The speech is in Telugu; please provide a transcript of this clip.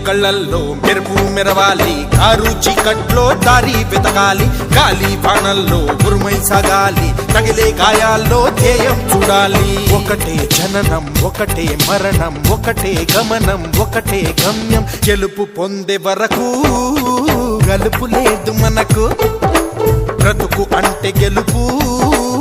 కళ్ళల్లో మెరుపు మెరవాలి, కారు చీకట్లో దారి వెతకాలి, గాలి బాణల్లో ఉరుమై సాగాలి, తగిలే గాయాల్లో ధ్యేయం చూడాలి. ఒకటే జననం, ఒకటే మరణం, ఒకటే గమనం, ఒకటే గమ్యం. గెలుపు పొందే వరకు గలుపు లేదు మనకు, బ్రతుకు అంటే గెలుపు